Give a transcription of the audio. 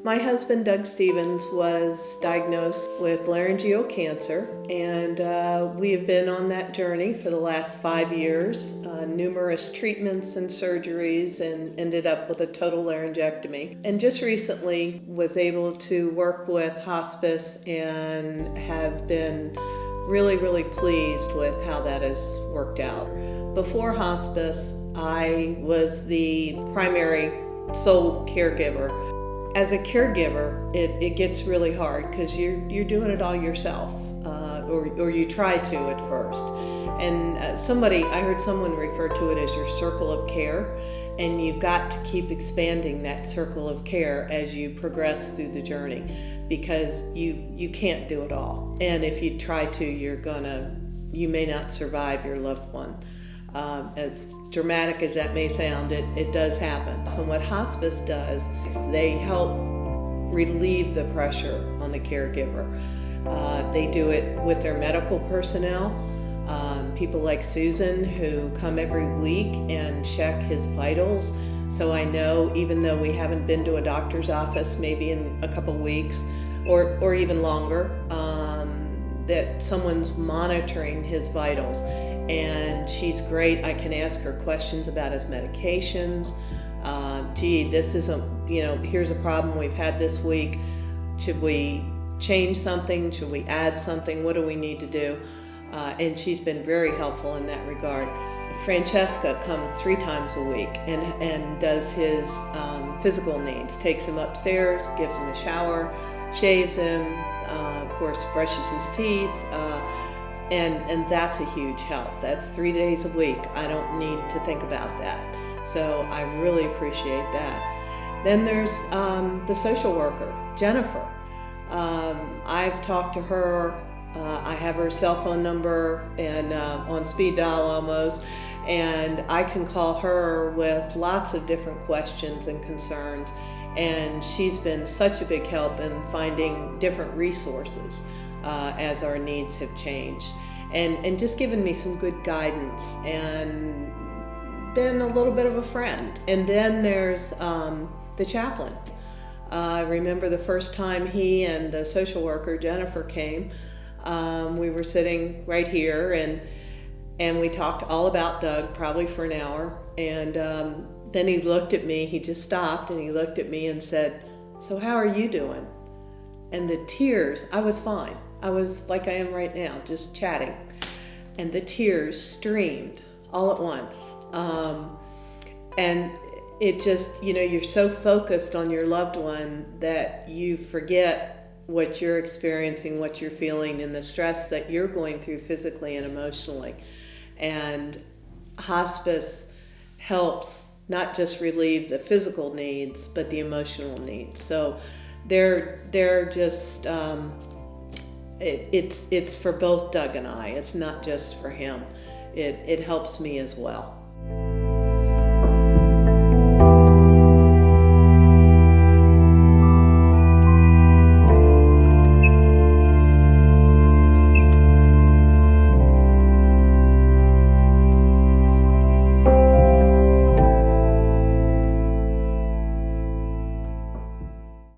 My husband, Doug Stevens, was diagnosed with laryngeal cancer, and we have been on that journey for the last 5 years, numerous treatments and surgeries, and ended up with a total laryngectomy. And just recently was able to work with Hospice and have been really, really pleased with how that has worked out. Before Hospice, I was the primary sole caregiver. As a caregiver, it gets really hard because you're doing it all yourself, or you try to at first. And I heard someone refer to it as your circle of care, and you've got to keep expanding that circle of care as you progress through the journey, because you can't do it all. And if you try to, you may not survive your loved one. As dramatic as that may sound, it does happen. And what Hospice does is they help relieve the pressure on the caregiver. They do it with their medical personnel, people like Susan, who come every week and check his vitals. So I know, even though we haven't been to a doctor's office maybe in a couple weeks or even longer, that someone's monitoring his vitals. And she's great. I can ask her questions about his medications. This isn't, here's a problem we've had this week. Should we change something? Should we add something? What do we need to do? And she's been very helpful in that regard. Francesca comes 3 times a week and does his physical needs, takes him upstairs, gives him a shower, shaves him, of course brushes his teeth, and that's a huge help. That's 3 days a week. I don't need to think about that. So I really appreciate that. Then there's the social worker, Jennifer. I've talked to her. I have her cell phone number and on speed dial almost, and I can call her with lots of different questions and concerns, and she's been such a big help in finding different resources as our needs have changed, and just given me some good guidance and been a little bit of a friend. And then there's the chaplain. I remember the first time he and the social worker, Jennifer, came. We were sitting right here, and we talked all about Doug, probably for an hour. And then he looked at me. He just stopped, and he looked at me and said, "So how are you doing?" And the tears, I was fine. I was like I am right now, just chatting. And the tears streamed all at once. And it just, you're so focused on your loved one that you forget what you're experiencing, what you're feeling, and the stress that you're going through physically and emotionally. And Hospice helps not just relieve the physical needs, but the emotional needs. So they're just, it's for both Doug and I. It's not just for him. It helps me as well.